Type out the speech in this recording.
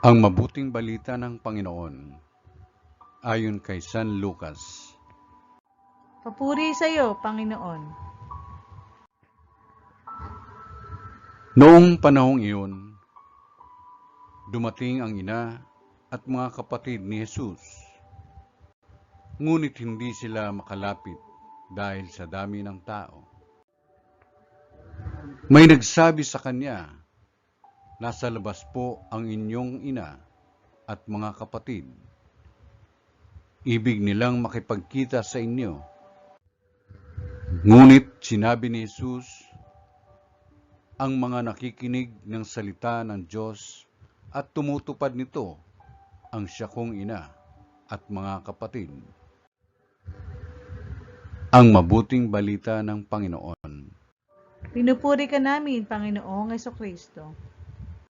Ang mabuting balita ng Panginoon ayon kay San Lucas. Papuri sa iyo, Panginoon. Noong panahong iyon, dumating ang ina at mga kapatid ni Jesus. Ngunit hindi sila makalapit dahil sa dami ng tao. May nagsabi sa kanya, "Nasa labas po ang inyong ina at mga kapatid. Ibig nilang makipagkita sa inyo." Ngunit sinabi ni Jesus, ang mga nakikinig ng salita ng Diyos at tumutupad nito ang siya kong ina at mga kapatid. Ang mabuting balita ng Panginoon. Pinupuri ka namin, Panginoong Hesukristo.